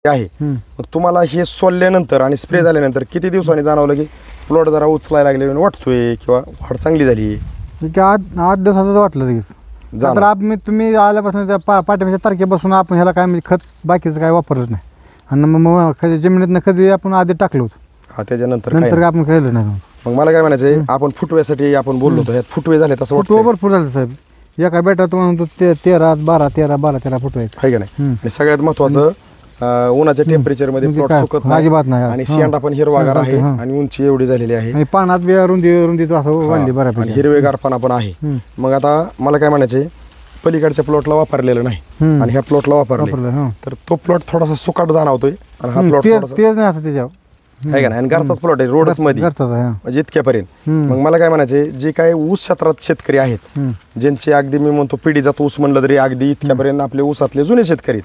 आहे. मग तुम्हाला हे सोलल्यानंतर आणि स्प्रे झाल्यानंतर किती दिवसांनी जाणवलं की प्लॉट जरा उचलायला लागले वाटतोय किंवा वाढ चांगली झाली? ठीक आहे, 8 दिवसाचं वाटलं लगेच. तर आपण तुम्ही आल्यापासून त्या पाठीमागच्या तारखेपासून आपण ह्याला काय म्हणजे खत बाकीचं काय वापरलंच नाही. आणि मग जमिनीतनं खत आपण आधी टाकलं होतं. हा, त्याच्यानंतर नंतर आपण केलं नाही. मग मला काय म्हणायचं, आपण फुटव्यासाठी आपण बोललो होतो, ह्यात फुटवे झाले तसं वाटतं? भरपूर झालं साहेब. एका बेटात म्हणतो 13 12 फुटवे आहेत. आहे का नाही? आणि सगळ्यात महत्वाचं उन्हाच्या टेम्परेचर मध्ये प्लॉट सुकत अजिबात नाही. आणि शेंडा पण हिरवागार आहे आणि उंची एवढी झालेली आहे. पानात रुंदी असं वाढली बऱ्यापैकी, हिरवेगारपणा पण आहे. मग आता मला काय म्हणायचे, पलीकडच्या प्लॉटला वापरलेलं नाही आणि ह्या प्लॉटला वापरलं, तर तो प्लॉट थोडासा सुकाट जाणवतोय आणि हा प्लॉट तेच नाही आता त्याच्यावर आहे का नाही. आणि घरचाच प्लॉट आहे, रोडच मध्ये म्हणजे इतक्यापर्यंत. मग मला काय म्हणायचे, जे काही ऊस क्षेत्रात शेतकरी आहेत, ज्यांचे अगदी मी म्हणतो पिढीजात ऊस म्हणलं तरी अगदी इतक्यापर्यंत आपले ऊसातले जुने शेतकरी,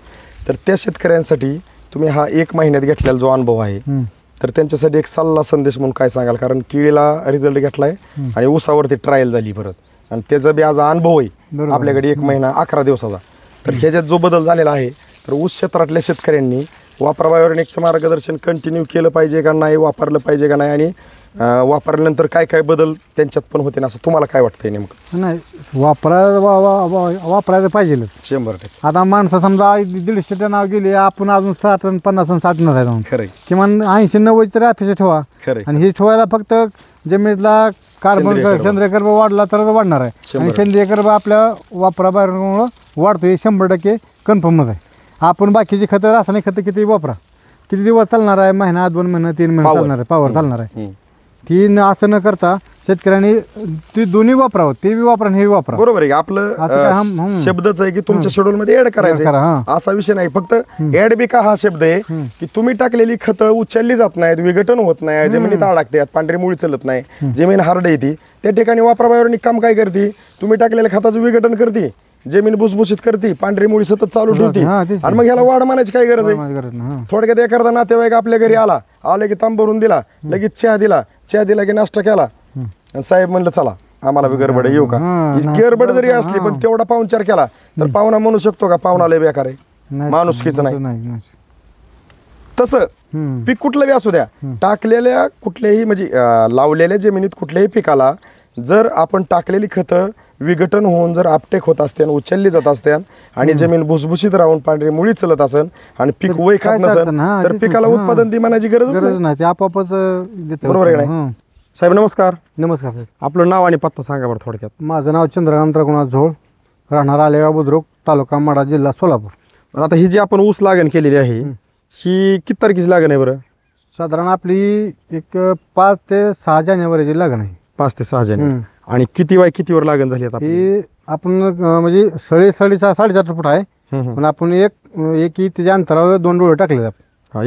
तर त्या शेतकऱ्यांसाठी तुम्ही हा 1 महिन्यात घेतलेला जो अनुभव आहे, तर त्यांच्यासाठी एक सल्ला संदेश म्हणून काय सांगाल? कारण केळीला रिझल्ट घेतलाय आणि ऊसावरती ट्रायल झाली परत, आणि त्याचा बी आज अनुभव आहे आपल्याकडे 1 महिना 11 दिवसाचा. तर ह्याच्यात जो बदल झालेला आहे, तर ऊस क्षेत्रातल्या शेतकऱ्यांनी वापरा बायोरेनिकचं मार्गदर्शन कंटिन्यू केलं पाहिजे का नाही, वापरलं पाहिजे का नाही, आणि वापरल्यानंतर काय काय बदल त्यांच्यात पण होते ना, असं तुम्हाला काय वाटतंय नेमकं? नाही, वापरायचं पाहिजे 100%. आता माणसं समजा 150 टनावर गेली, आपण अजून 60 50 60 नसायचं. खरं, किमान 80 90 तरी अपेक्षा ठेवा. आणि हे ठेवायला फक्त जमिनीतला कार्बन सेंद्रिय कर्ब वाढला तरच वाढणार आहे. आणि सेंद्रिय कर्ब आपल्या वापरा बाहेर वाढतो, हे 100% कन्फर्मच आहे. आपण बाकीची खतं, रासायनिक खतं किती वापरा, किती दिवस चालणार आहे, महिना 2 महिने 3 महिने चालणार आहे, पावर चालणार आहे. ती असं न करता शेतकऱ्यांनी ती दोन्ही वापरावं, ते बी वापरा हे वापरा. बरोबर आहे. आपलं शब्दच आहे की तुमच्या शेड्यूल मध्ये ऍड करायचं, असा विषय नाही. फक्त ऍड बी का हा शब्द आहे की तुम्ही टाकलेली खतं उचलली जात नाहीत, विघटन होत नाही, जमिनीत अडकतात, पांढरी मुळी चलत नाही, जमीन हार्ड येते. त्या ठिकाणी वापरा बायोरेनिक काम काय करते, तुम्ही टाकलेल्या खताचं विघटन करते, जमीन भुसभुशीत करते, पांढरी मुळी सतत चालू ठेवते, आणि मग ह्याला वाढ म्हणायची काय गरज आहे? थोडक्यात एखादा नातेवाईक आपल्या घरी आले की तांब भरून दिला, लगेच चहा दिला की नाश्ता केला, साहेब म्हणलं चला आम्हाला बी गडबड येऊ का? गडबड जरी असली पण तेवढा पाहुणचार केला तर पाहुणा म्हणू शकतो का पाहुणा लय बेकार आहे? माणुसकीच नाही. तसं पीक कुठलं बी असू द्या, टाकलेल्या कुठल्याही म्हणजे लावलेल्या जमिनीत कुठल्याही पिकाला जर आपण टाकलेली खतं विघटन होऊन जर आपटेक होत असते, उचलली जात असते, आणि जमीन भुसभुशीत राहून पांढरी मुळी चलत असेल आणि पीक वय खात नसेल, तर पिकाला उत्पादन दी म्हणायची गरज नाही, ते आपोआपच. बरोबर आहे नाही? साहेब नमस्कार. नमस्कार. आपलं नाव आणि पत्ता सांगा बरं थोडक्यात. माझं नाव चंद्रकांत रघुनाथ झोळ, राहणार आलेगाव बुद्रुक, तालुका माढा, जिल्हा सोलापूर. आता ही जी आपण ऊस लागण केलेली आहे, ही किती तारखेची लागण आहे बरं? साधारण आपली एक 5 ते 6 जानेवारीची लागण आहे. 5 ते 6 जानेवारी. आणि किती बाय कितीवर लागण झाली आता? ही आपण म्हणजे 4.5 फूट आहे, पण आपण एक इतीच्या अंतरावर 2 डोळे टाकले.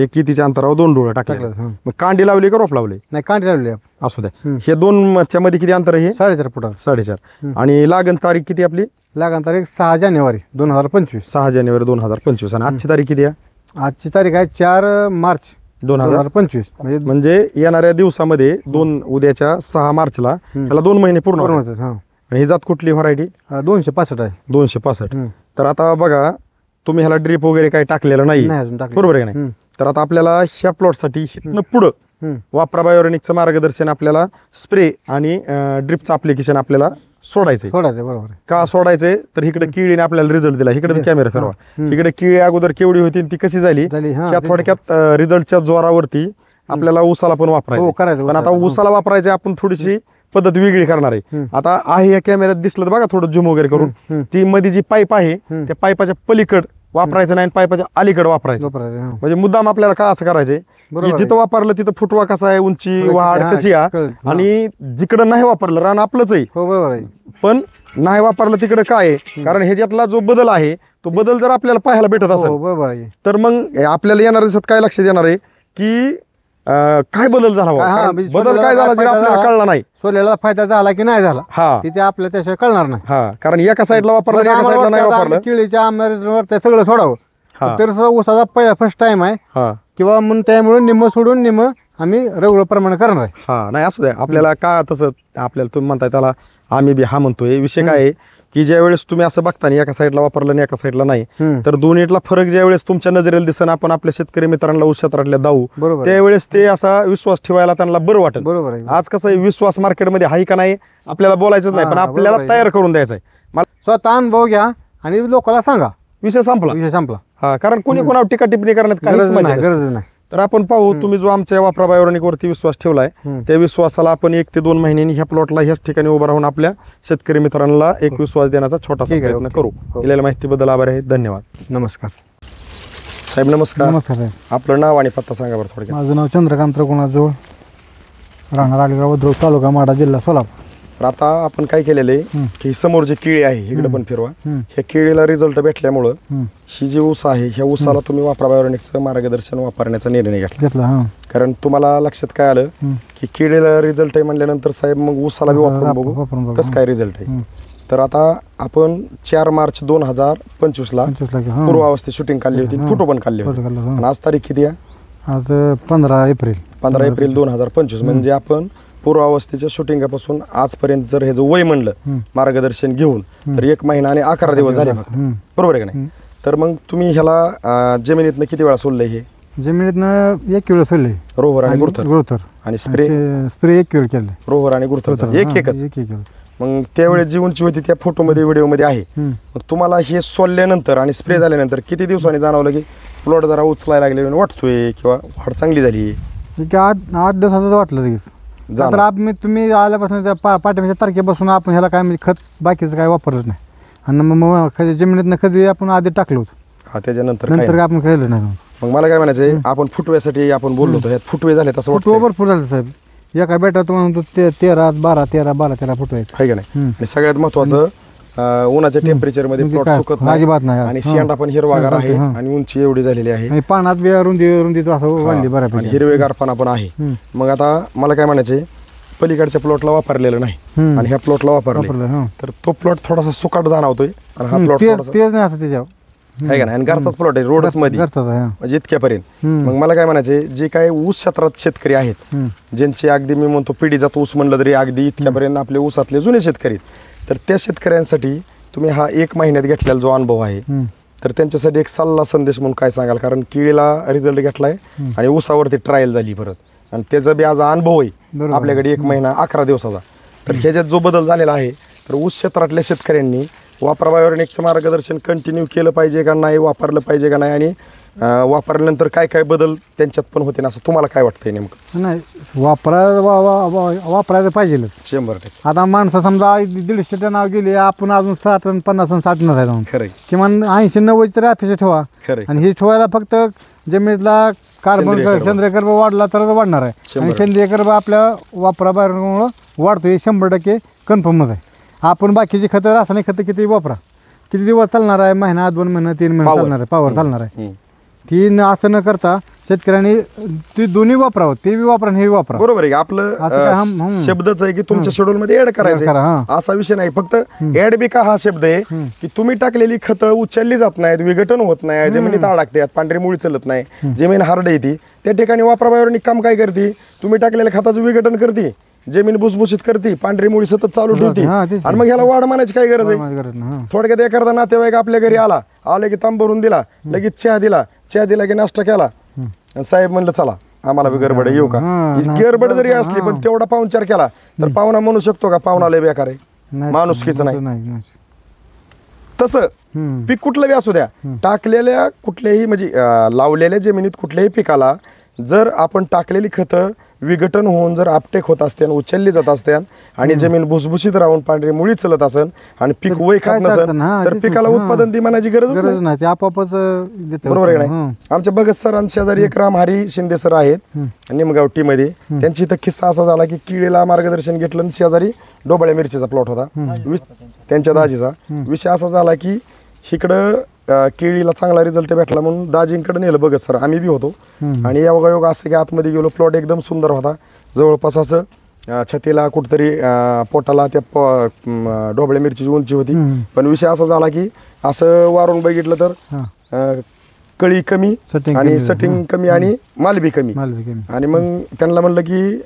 एक इतीच्या अंतरावर 2 डोळे टाकले. मग कांडी लावली का रोप लावले? नाही, कांडी लावली. असू द्या. हे 2 च्या मध्ये किती अंतर आहे? 4.5 फूट. 4.5. आणि लागण तारीख किती आपली? लागण तारीख 6 जानेवारी 2025. 6 जानेवारी 2025. आणि आजची तारीख किती आहे? आजची तारीख आहे 4 मार्च 2025. म्हणजे येणाऱ्या दिवसामध्ये उद्याच्या 6 मार्चला त्याला 2 महिने पूर्ण होतात. आणि ही जात कुठली व्हरायटी? 265 आहे. 265. तर आता बघा, तुम्ही ह्याला ड्रीप वगैरे काही टाकलेलं नाही, बरोबर आहे नाही? तर आता आपल्याला ह्या प्लॉटसाठी इथनं पुढं वापरा बायोरेनिकचं मार्गदर्शन, आपल्याला स्प्रे आणि ड्रिपचं अप्लिकेशन आपल्याला सोडायचंय. बरोबर. का सोडायचंय? तर इकडे केळीने आपल्याला रिझल्ट दिला. इकडे कॅमेरा फिरवा. इकडे केळी अगोदर केवढी होती ती कशी झाली, त्या थोडक्यात रिझल्टच्या जोरावरती आपल्याला ऊसाला पण वापरायचं. पण आता ऊसाला वापरायचं आपण थोडीशी पद्धत वेगळी करणार आहे. आता आहे या कॅमेऱ्यात दिसलं बघा, थोडं झूम वगैरे करून, ती मध्ये जी पाईप आहे त्या पाईपाच्या पलीकड वापरायचं नाही, पाईपाच्या अलीकडे वापरायचं. म्हणजे मुद्दाम आपल्याला का असं करायचंय की जिथं वापरलं तिथं फुटवा कसा आहे, उंची वाढ कशी आहे, आणि जिकडं नाही वापरलं रान आपलंच आहे. बरोबर आहे. पण नाही वापरलं तिकडे काय आहे, कारण ह्याच्यातला जो बदल आहे तो बदल जर आपल्याला पाहायला भेटत असेल, बरोबर आहे, तर मग आपल्याला येणाऱ्या दिवसात काय लक्षात येणार आहे की काय बदल झाला, बदल काय झाला आपल्याला कळला नाही. सोल्याला फायदा झाला की नाही झाला तिथे आपल्याला त्याशिवाय कळणार नाही. कारण एका साईडला वापरलं, एका साईडला नाही वापरलं. केळीच्या आंब्यावर सगळं सोडावं, तर ऊसाचा पहिला फर्स्ट टाइम आहे किंवा मग त्यामुळे निम्म सोडून निम्म आम्ही रेग्युलर प्रमाणे करणार आहे. हा नाही असू द्या आपल्याला का तसं आपल्याला तुम्ही म्हणताय त्याला आम्ही बी हा म्हणतोय. विषय काय आहे की ज्या वेळेस तुम्ही असं बघता एका साईडला वापरलं आणि एका साईडला नाही, तर दोन्हीतला फरक ज्या वेळेस तुमच्या नजरेला दिसन आपण आपल्या शेतकरी मित्रांना ऊस क्षेत्रातल्या दाऊ त्यावेळेस ते असा विश्वास ठेवायला त्यांना बरं वाटेल. बरोबर आहे. आज कसं आहे विश्वास मार्केटमध्ये आहे का नाही आपल्याला बोलायचंच नाही, पण आपल्याला तयार करून द्यायचा आहे. मला स्वतः अनुभव घ्या आणि लोकांना सांगा, विषय संपला. विषय संपला. हा कारण कोणी कोणावर टीका टिप्पणी करण्यात काहीच गरज मजा नाही, नसते. गरज नाही. तर आपण पाहू तुम्ही जो आमच्या वापरा बायोनिक वरती विश्वास ठेवलाय त्या विश्वासाला आपण 1 ते 2 महिन्यांनी ह्या प्लॉटला ह्याच ठिकाणी उभं राहून आपल्या शेतकरी मित्रांना एक विश्वास देण्याचा छोटासा प्रयत्न करू. दिलेल्या माहितीबद्दल आभार आहे. धन्यवाद. नमस्कार साहेब. नमस्कार. नमस्कार साहेब. आपलं नाव आणि पत्ता सांगा बरं थोडक्यात. माझं नाव चंद्रकांत रघुनाथजवळ, राहणार अलिगाव, वद्रुक तालुका, माढा, जिल्हा सोलापूर. तर आता आपण काय केलेलं आहे की समोर जी केळी आहे इकडे पण फिरवा, ह्या केळीला रिझल्ट भेटल्यामुळं ही जी ऊस आहे ह्या ऊसाला तुम्ही वापरा बायोनिकचं मार्गदर्शन वापरण्याचा निर्णय घेतला. कारण तुम्हाला लक्षात काय आलं की केळीला रिझल्ट आहे म्हणल्यानंतर साहेब मग ऊसाला बी वापरून बघू कसं काय रिझल्ट आहे. तर आता आपण 4 मार्च 2025 ला पूर्वावस्थेत शूटिंग काढली होती, फोटो पण काढले होते. आणि आज तारीख किती आहे? आज 15 एप्रिल 15 एप्रिल 2025. म्हणजे आपण पूर्वावस्थेच्या शूटिंगापासून आजपर्यंत जर हे वय म्हणलं मार्गदर्शन घेऊन तर 1 महिना आणि 11 दिवस झाले फक्त. बरोबर आहे का नाही? तर मग तुम्ही ह्याला जमिनीतनं किती वेळा सोडलंय? हे जमिनीतनं 1 किलो सोडले, रोहर आणि गुरुथर. आणि स्प्रे 1 किलो केलं, रोहर आणि गुरुथरचा एकच. किलो. मग त्यावेळेस जी उंची होती त्या फोटोमध्ये व्हिडिओमध्ये आहे. मग तुम्हाला हे सोडल्यानंतर आणि स्प्रे झाल्यानंतर किती दिवसांनी जाणवलं की प्लॉट जरा उचलायला लागले वाटतोय किंवा वाढ चांगली झाली? 8 दिवसाचं वाटलं लगेच. तर तुम्ही आल्यापासून त्या पाठीमागच्या तारखेपासून आपण ह्याला काय म्हणजे खत बाकीचं काय वापरलं नाही. आणि मग जमिनीतनं कधी आपण आधी टाकलो होतो. हा त्याच्यानंतर नंतर आपण केलं नाही. मग मला काय म्हणायचंय आपण फुटव्यासाठी आपण बोललो होतो, ह्यात फुटवे झाले तसं वाटतं? भरपूर झालं साहेब. एका बेटा तुम्हाला 13, 13 फुटवे आहे का नाही? आणि सगळ्यात महत्वाचं उन्हाच्या टेम्परेचर मध्ये प्लॉट सुकत नाही, अजिबात नाही. आणि शेंडा पण हिरवागार आहे आणि उंची एवढी झालेली आहे आणि पानात बी रुंदी असं वाढली बऱ्यापैकी, हिरवेगार पाना पण आहे. मग आता मला काय म्हणायचंय पलीकडच्या प्लॉटला वापरलेलं नाही आणि ह्या प्लॉटला वापरलं तर तो प्लॉट थोडासा सुकाट जाणवतोय आणि हा प्लॉट तेच नाही असं त्याच्यावर आहे का नाही? आणि घरचाच प्लॉट आहे रोडच मध्ये म्हणजे इतक्यापर्यंत. मग मला काय म्हणायचंय जे काही ऊस क्षेत्रात शेतकरी आहेत ज्यांचे अगदी मी म्हणतो पिढीजात ऊस म्हणलं तरी अगदी इतक्यापर्यंत आपले ऊसातले जुने शेतकरी, तर त्या शेतकऱ्यांसाठी तुम्ही हा 1 महिन्यात घेतलेला जो अनुभव आहे तर त्यांच्यासाठी एक सल्ला संदेश म्हणून काय सांगाल? कारण केळीला रिझल्ट घेतलाय आणि ऊसावरती ट्रायल झाली परत आणि त्याचा बी आज अनुभव आहे आपल्याकडे 1 महिना 11 दिवसाचा. तर ह्याच्यात जो बदल झालेला आहे तर ऊस क्षेत्रातल्या शेतकऱ्यांनी वापरा बायोनिकचं मार्गदर्शन कंटिन्यू केलं पाहिजे का नाही, वापरलं पाहिजे का नाही, आणि वापरल्यानंतर काय काय बदल त्यांच्यात पण होते ना असं तुम्हाला काय वाटतंय नेमकं? नाही वापरायचं पाहिजे 100%. आता माणसं समजा 150 टनावर गेली, आपण अजून 60 50 60 न खरं किमान 80 90 तरी अपेक्षा ठेवा. आणि हे ठेवायला फक्त जमिनीतला कार्बन सेंद्रिय कर्ब वाढला तरच वाढणार आहे. आणि सेंद्रिय कर्ब आपल्या वापरा बाहेर वाढतो हे 100% कन्फर्मच आहे. आपण बाकीची खतं रासायनिक खतं किती वापरा, किती दिवस चालणार आहे? महिना 2 महिने 3 महिने चालणार आहे, पावर चालणार आहे. ती असं न करता शेतकऱ्यांनी ती दोन्ही वापरावं, ते बी वापरा हे वापरा. बरोबर आहे. आपलं शब्दच आहे की तुमच्या शेड्यूल मध्ये ऍड करायचं असा विषय नाही. फक्त ऍड बी का हा शब्द आहे की तुम्ही टाकलेली खतं उचलली जात नाहीत, विघटन होत नाही, जमिनीत अडकतात, पांढरी मुळी चलत नाही, जमीन हार्ड येते. त्या ठिकाणी वापरा बायोनिक काम काय करते? तुम्ही टाकलेल्या खताचं विघटन करते, जमीन भुसभुशीत करते, पांढरी मुळी सतत चालू ठेवते आणि मग ह्याला वाढ म्हणायची काय गरज आहे? थोडक्यात एखादा नातेवाईक आपल्या घरी आला की तांब भरून दिला, लगेच चहा दिला की नाश्ता केला, साहेब म्हणलं चला आम्हाला बी गडबड येऊ का? गडबड जरी असली पण तेवढा पाहुणचार केला तर पाहुणा म्हणू शकतो का पाहुणा लय बेकार आहे? माणुसकीच नाही. तसं पीक कुठलं बी असू द्या, टाकलेल्या कुठल्याही म्हणजे लावलेल्या जमिनीत कुठल्याही पिकाला जर आपण टाकलेली खतं विघटन होऊन जर आपटेक होत असते उचलली जात असते आणि जमीन भुसभुशीत राहून पांढरी मुळी चलत असेल आणि पीक वय खात नसेल तर पिकाला उत्पादन दी म्हणायची गरज नाही, आपोआपच. बरोबर आहे नाही? आमच्या भगत सरांच्या शेजारी एक रामहरी शिंदे सर आहेत निमगाव टी मध्ये. त्यांची इथं किस्सा असा झाला की केळीला मार्गदर्शन घेतलं आणि शेजारी डोबळ्या मिरचीचा प्लॉट होता त्यांच्या दाजीचा. विषय असा झाला की इकडं केळीला चांगला रिझल्ट भेटला म्हणून दाजींकडे नेलं बघत सर, आम्ही बी होतो. आणि योगायोग असं की आतमध्ये गेलो, प्लॉट एकदम सुंदर होता, जवळपास असं छातीला कुठतरी पोटाला त्या ढोबळ्या मिरचीची उंची होती. पण विषय असा झाला की असं वारून बघितलं तर कळी कमी Setting आणि कमी, सटिंग कमी आणि मालबी कमी. आणि मग त्यांना म्हणलं की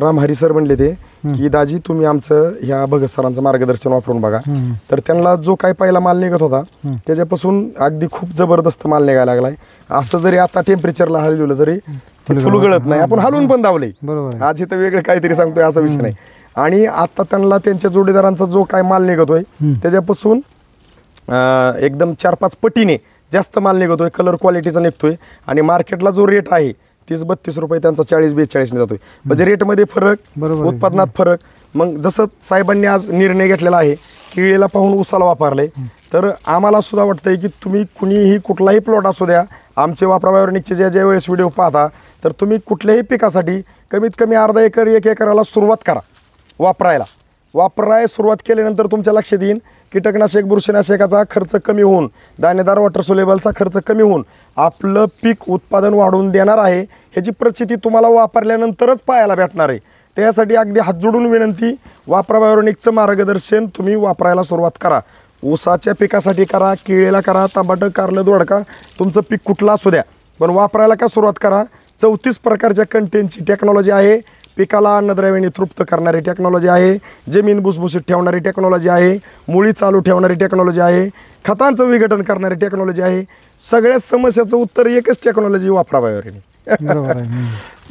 रामहरी सर म्हणले ते की दाजी तुम्ही आमचं ह्या भगत सरांचं मार्गदर्शन वापरून बघा. तर त्यांना जो काही पहिला माल निघत होता त्याच्यापासून अगदी खूप जबरदस्त माल निघायला लागलाय. असं जरी आता टेम्परेचरला हलवलं तरी ते फुल गळत नाही. आपण हलवून पण दावलंय. आज इथं वेगळं काहीतरी सांगतोय असा विषय नाही. आणि आता त्यांना त्यांच्या जोडीदारांचा जो काय माल निघतोय त्याच्यापासून एकदम 4-5 पटीने जास्त माल निघतोय. कलर क्वालिटीचा निघतोय. आणि मार्केटला जो रेट आहे 30-32 रुपये त्यांचा 40-42 ने जातोय. म्हणजे रेटमध्ये फरक, उत्पादनात फरक. मग जसं साहेबांनी आज निर्णय घेतलेला आहे केळीला पाहून उसाला वापरले, तर आम्हाला सुद्धा वाटतंय की तुम्ही कुणीही कुठलाही प्लॉट असू द्या, आमचे वापरा बायोनिकचे ज्या वेळेस व्हिडिओ पाहता, तर तुम्ही कुठल्याही पिकासाठी कमीत कमी अर्धा एकर 1 एकराला सुरुवात करा वापरायला सुरुवात केल्यानंतर तुमच्या लक्षात येईल कीटकनाशक बुरशीनाशकाचा खर्च कमी होऊन, दाणेदार वॉटर सोलेबलचा खर्च कमी होऊन आपलं पीक उत्पादन वाढवून देणार आहे. ह्याची प्रचिती तुम्हाला वापरल्यानंतरच पाहायला भेटणार आहे. त्यासाठी अगदी हात जोडून विनंती, वापरा बायोनिकचं मार्गदर्शन तुम्ही वापरायला सुरुवात करा. ऊसाच्या पिकासाठी करा, केळीला करा, टमाटर, कारलं, दोडका, तुमचं पीक कुठलं असू द्या, पण वापरायला का सुरुवात करा. 34 प्रकारच्या कंटेनची टेक्नॉलॉजी आहे. पिकाला अन्नद्रव्याने तृप्त करणारी टेक्नॉलॉजी आहे. जमीन भुसभुशीत ठेवणारी टेक्नॉलॉजी आहे. मुळी चालू ठेवणारी टेक्नॉलॉजी आहे. खतांचं विघटन करणारी टेक्नॉलॉजी आहे. सगळ्याच समस्याचं उत्तर एकच टेक्नॉलॉजी वापरा बायोनिक.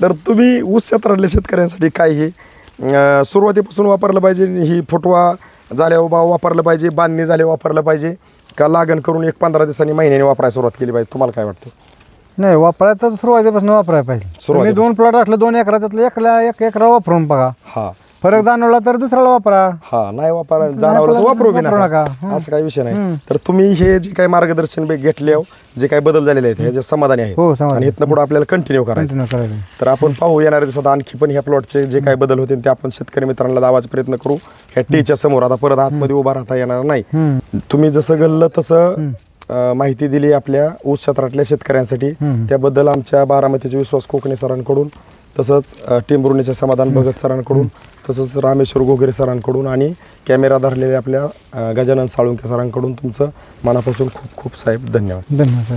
तर तुम्ही ऊस क्षेत्रातल्या शेतकऱ्यांसाठी काय हे सुरुवातीपासून वापरलं पाहिजे, ही फुटवा झाल्यावर वापरलं पाहिजे, बांधणी झाल्यावर वापरलं पाहिजे, का लागण करून 15 दिवसांनी महिन्याने वापरायला सुरुवात केली पाहिजे? तुम्हाला काय वाटतं? नाही, वापरायचं सुरुवातीपासून वापरायला पाहिजे. तुम्ही 2 प्लॉट असलं 2 एकरात, त्यातलं 1 एकरा वापरून बघा. हा, फरक जाणवला तर दुसऱ्याला वापरा. हा, नाही वापरायला जाणवलं तर वापरू नका, असं काही विषय नाही. तर तुम्ही हे जे काही मार्गदर्शन घेतले, जे काही बदल झालेले आहेत ह्याचे समाधानी आहे आणि इथनं पुढे आपल्याला कंटिन्यू करायचं. तर आपण पाहू येणाऱ्या दिवसात आणखी पण ह्या प्लॉटचे जे काही बदल होते ते आपण शेतकरी मित्रांना दावायचा प्रयत्न करू. ह्या टीच्या समोर आता परत आतमध्ये उभा राहता येणार नाही. तुम्ही जसं गल्लं तसं माहिती दिली आपल्या ऊस क्षेत्रातल्या शेतकऱ्यांसाठी, त्याबद्दल आमच्या बारामतीचे विश्वास कोकणे सरांकडून, तसंच टेंभुर्णीचे समाधान भगत सरांकडून, तसंच रामेश्वर गोगरे सरांकडून आणि कॅमेरा धरलेले आपल्या गजानन साळुंके सरांकडून तुमचं मनापासून खूप खूप साहेब धन्यवाद.